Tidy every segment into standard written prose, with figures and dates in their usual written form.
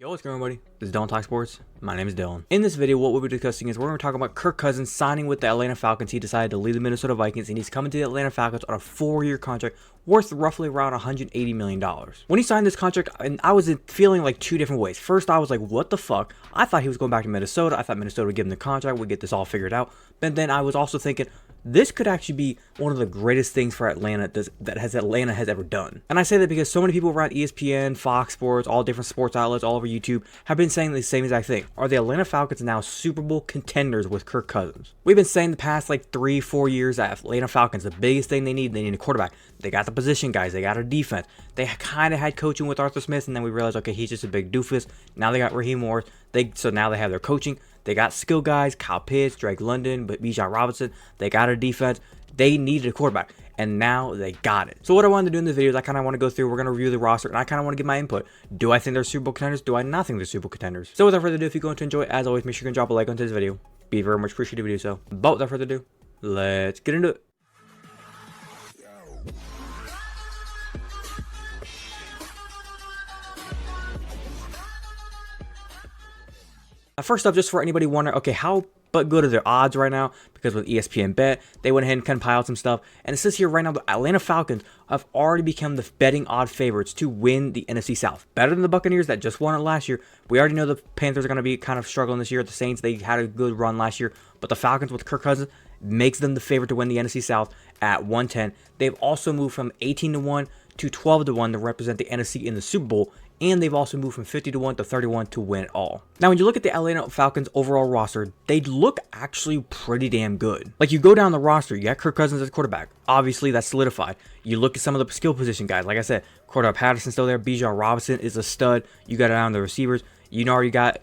Yo, what's going on, everybody? This is Dylan Talk Sports. My name is Dylan. In this video, what we'll be discussing is we're going to talk about Kirk Cousins signing with the Atlanta Falcons. He decided to leave the Minnesota Vikings, and he's coming to the Atlanta Falcons on a 4-year contract worth roughly around $180 million. When he signed this contract, I was feeling like two different ways. First, I was like, what the fuck? I thought he was going back to Minnesota. I thought Minnesota would give him the contract. We'd get this all figured out. But then I was also thinking, this could actually be one of the greatest things for Atlanta that Atlanta has ever done. And I say that because so many people around ESPN, Fox Sports, all different sports outlets, all over YouTube, have been saying the same exact thing. Are the Atlanta Falcons now Super Bowl contenders with Kirk Cousins? We've been saying the past like 3-4 years that Atlanta Falcons, the biggest thing they need a quarterback. They got the position guys, they got a defense. They kind of had coaching with Arthur Smith, and then we realized, okay, he's just a big doofus. Now they got Raheem Morris. So now they have their coaching. They got skill guys, Kyle Pitts, Drake London, but Bijan Robinson. They got a defense. They needed a quarterback, and now they got it. So what I wanted to do in this video is I kind of want to go through, we're going to review the roster, and I kind of want to give my input. Do I think they're Super Bowl contenders? Do I not think they're Super Bowl contenders? So without further ado, if you're going to enjoy it, as always, make sure you can drop a like on today's video. Be very much appreciated if you do so. But without further ado, let's get into it. First up, just for anybody wondering, okay, how good are their odds right now? Because with ESPN Bet, they went ahead and compiled some stuff. And it says here right now, the Atlanta Falcons have already become the betting odd favorites to win the NFC South. Better than the Buccaneers that just won it last year. We already know the Panthers are going to be kind of struggling this year. The Saints, they had a good run last year. But the Falcons with Kirk Cousins makes them the favorite to win the NFC South at 110. They've also moved from 18-1 to 12-1 to represent the NFC in the Super Bowl. And they've also moved from 50-1 to 31 to win it all. Now, when you look at the Atlanta Falcons overall roster, they look actually pretty damn good. Like, you go down the roster, you got Kirk Cousins as quarterback. Obviously, that's solidified. You look at some of the skill position guys. Like I said, Cordell Patterson's still there. Bijan Robinson is a stud. You got it down the receivers. You already got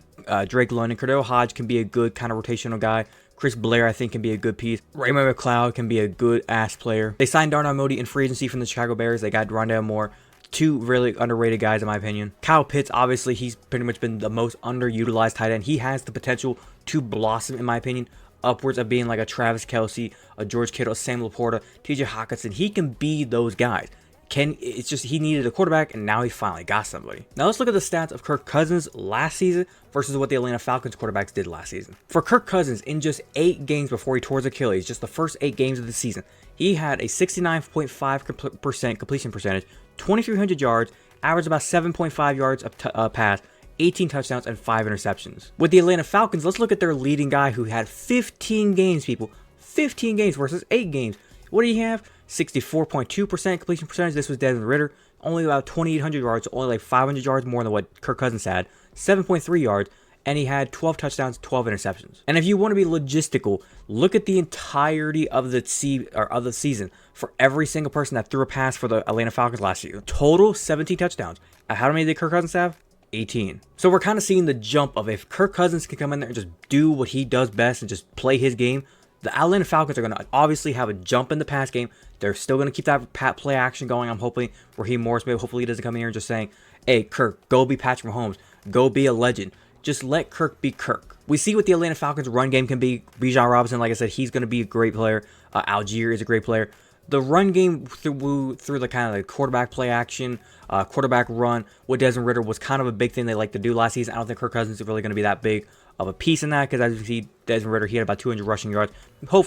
Drake London. Cordell Hodge can be a good kind of rotational guy. Chris Blair, I think, can be a good piece. Raymond McLeod can be a good-ass player. They signed Darnell Mooney in free agency from the Chicago Bears. They got Rondale Moore. Two really underrated guys, in my opinion. Kyle Pitts, obviously, he's pretty much been the most underutilized tight end. He has the potential to blossom, in my opinion, upwards of being like a Travis Kelce, a George Kittle, a Sam Laporta, TJ Hawkinson. He can be those guys. It's just he needed a quarterback, and now he finally got somebody. Now let's look at the stats of Kirk Cousins last season versus what the Atlanta Falcons quarterbacks did last season. For Kirk Cousins, in just 8 games before he tore his Achilles, just the first 8 games of the season, he had a 69.5% completion percentage, 2,300 yards, averaged about 7.5 yards of pass, 18 touchdowns, and 5 interceptions. With the Atlanta Falcons, let's look at their leading guy who had 15 games, people. 15 games versus 8 games. What do you have? 64.2% completion percentage. This was Desmond Ridder. Only about 2,800 yards, only like 500 yards more than what Kirk Cousins had. 7.3 yards. And he had 12 touchdowns, 12 interceptions. And if you want to be logistical, look at the entirety of the season for every single person that threw a pass for the Atlanta Falcons last year. Total 17 touchdowns. How many did Kirk Cousins have? 18. So we're kind of seeing the jump of if Kirk Cousins can come in there and just do what he does best and just play his game, the Atlanta Falcons are going to obviously have a jump in the pass game. They're still going to keep that play action going. I'm hoping Raheem Morris, maybe hopefully he doesn't come in here and just saying, hey, Kirk, go be Patrick Mahomes. Go be a legend. Just let Kirk be Kirk. We see what the Atlanta Falcons run game can be. Bijan Robinson, like I said, he's going to be a great player. Algier is a great player. The run game through the kind of the quarterback play action, quarterback run with Desmond Ridder was kind of a big thing they like to do last season. I don't think Kirk Cousins is really going to be that big of a piece in that because as you see, Desmond Ridder, he had about 200 rushing yards.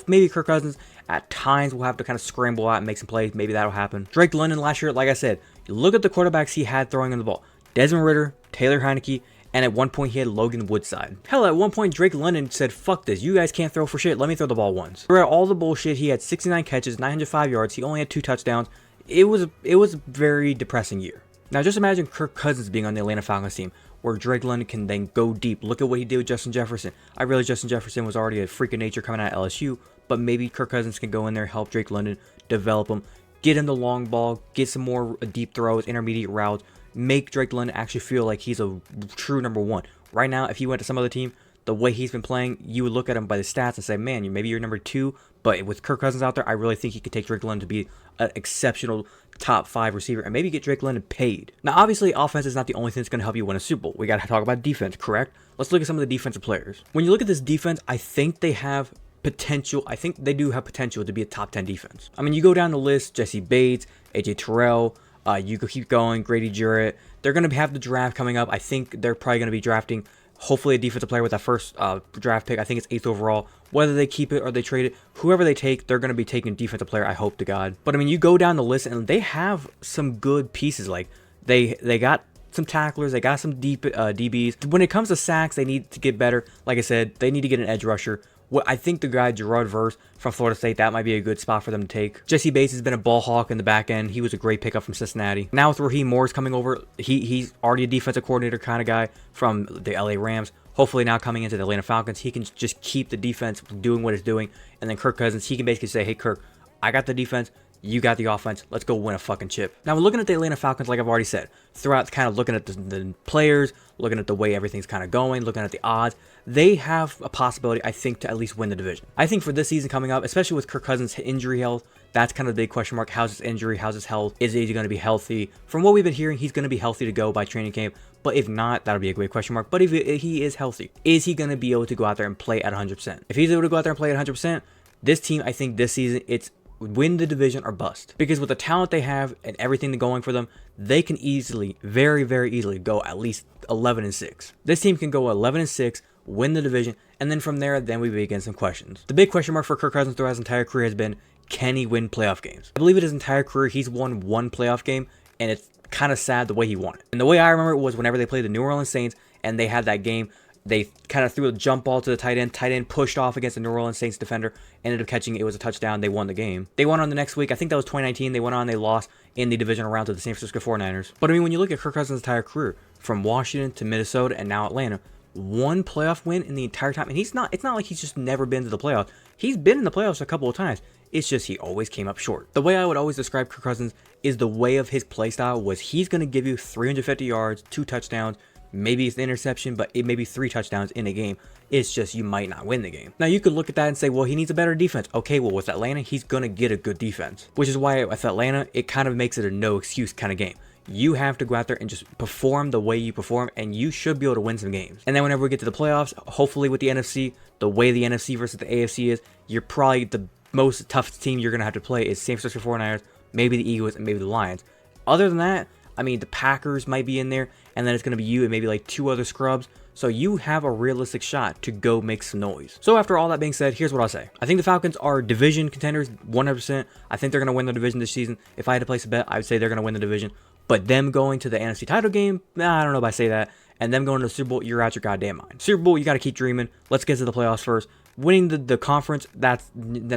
Maybe Kirk Cousins at times will have to kind of scramble out and make some plays. Maybe that'll happen. Drake London last year, like I said, look at the quarterbacks he had throwing in the ball. Desmond Ridder, Taylor Heineke, and at one point, he had Logan Woodside. Hell, at one point, Drake London said, fuck this. You guys can't throw for shit. Let me throw the ball once. Throughout all the bullshit, he had 69 catches, 905 yards. He only had 2 touchdowns. It was a very depressing year. Now, just imagine Kirk Cousins being on the Atlanta Falcons team, where Drake London can then go deep. Look at what he did with Justin Jefferson. I realize Justin Jefferson was already a freak of nature coming out of LSU, but maybe Kirk Cousins can go in there, help Drake London, develop him, get him the long ball, get some more deep throws, intermediate routes, make Drake London actually feel like he's a true number 1. Right now, if he went to some other team, the way he's been playing, you would look at him by the stats and say, man, maybe you're number 2, but with Kirk Cousins out there, I really think he could take Drake London to be an exceptional top 5 receiver and maybe get Drake London paid. Now, obviously, offense is not the only thing that's going to help you win a Super Bowl. We got to talk about defense, correct? Let's look at some of the defensive players. When you look at this defense, I think they have potential. I think they do have potential to be a top 10 defense. I mean, you go down the list, Jesse Bates, AJ Terrell, You could keep going. Grady Jarrett, They're going to have the draft coming up. I think they're probably going to be drafting hopefully a defensive player with that first draft pick. I think it's 8th overall. Whether they keep it or they trade it, whoever they take, they're going to be taking a defensive player, I hope to God. But I mean, you go down the list and they have some good pieces. Like they got some tacklers, they got some deep DBs. When it comes to sacks, they need to get better. Like I said, they need to get an edge rusher. What I think the guy Gerard Verse from Florida State, that might be a good spot for them to take. Jesse Bates has been a ball hawk in the back end. He was a great pickup from Cincinnati. Now with Raheem Morris coming over, he's already a defensive coordinator kind of guy from the LA Rams. Hopefully now coming into the Atlanta Falcons, he can just keep the defense doing what it's doing. And then Kirk Cousins, he can basically say, hey Kirk, I got the defense, you got the offense, let's go win a fucking chip. Now we're looking at the Atlanta Falcons, like I've already said, throughout kind of looking at the players, looking at the way everything's kind of going, looking at the odds. They have a possibility, I think, to at least win the division. I think for this season coming up, especially with Kirk Cousins' injury health, that's kind of the big question mark. How's his injury? How's his health? Is he going to be healthy? From what we've been hearing, he's going to be healthy to go by training camp. But if not, that'll be a great question mark. But if he is healthy, is he going to be able to go out there and play at 100%? If he's able to go out there and play at 100%, this team, I think this season, it's win the division or bust. Because with the talent they have and everything going for them, they can easily, very, very easily go at least 11-6. This team can go 11-6, win the division, and then from there, then we begin some questions. The big question mark for Kirk Cousins throughout his entire career has been, can he win playoff games? I believe in his entire career, he's won one playoff game, and it's kind of sad the way he won it. And the way I remember it was whenever they played the New Orleans Saints, and they had that game, they kind of threw a jump ball to the tight end pushed off against the New Orleans Saints defender, ended up catching it, it was a touchdown, they won the game. They went on the next week, I think that was 2019, they went on, they lost in the divisional round to the San Francisco 49ers. But I mean, when you look at Kirk Cousins' entire career, from Washington to Minnesota and now Atlanta, one playoff win in the entire time, and it's not like he's just never been to the playoffs. He's been in the playoffs a couple of times. It's just he always came up short. The way I would always describe Kirk Cousins is the way of his play style was he's going to give you 350 yards, 2 touchdowns, maybe it's an interception, but it may be 3 touchdowns in a game. It's just you might not win the game. Now you could look at that and say, well, he needs a better defense. Okay, well with Atlanta, he's going to get a good defense, which is why with Atlanta, it kind of makes it a no excuse kind of game. You have to go out there and just perform the way you perform, and you should be able to win some games. And then whenever we get to the playoffs, hopefully with the NFC, the way the NFC versus the AFC is, you're probably the most toughest team you're going to have to play is San Francisco 49ers, maybe the Eagles, and maybe the Lions. Other than that, I mean, the Packers might be in there, and then it's going to be you and maybe like 2 other scrubs. So you have a realistic shot to go make some noise. So after all that being said, here's what I'll say. I think the Falcons are division contenders 100%. I think they're going to win the division this season. If I had to place a bet, I would say they're going to win the division. But them going to the NFC title game, I don't know if I say that. And them going to the Super Bowl, you're out your goddamn mind. Super Bowl, you got to keep dreaming. Let's get to the playoffs first. Winning the conference, they're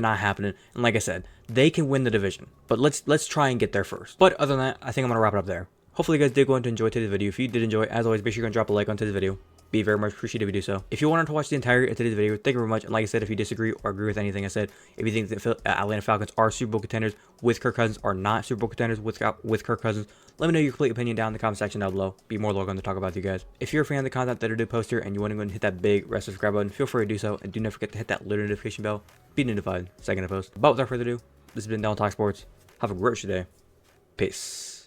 not happening. And like I said, they can win the division. But let's try and get there first. But other than that, I think I'm going to wrap it up there. Hopefully you guys did go on to enjoy today's video. If you did enjoy, as always, make sure you're going to drop a like on today's video. Be very much appreciated if you do so. If you wanted to watch the entirety of today's video, thank you very much. And like I said, if you disagree or agree with anything I said, if you think that Atlanta Falcons are Super Bowl contenders with Kirk Cousins or not Super Bowl contenders with Kirk Cousins, let me know your complete opinion down in the comment section down below. Be more than welcome to talk about with you guys. If you're a fan of the content that I do post here and you want to go and hit that big red subscribe button, feel free to do so. And do not forget to hit that little notification bell. Be notified second I post. But without further ado, this has been Talk Sports. Have a great day. Peace.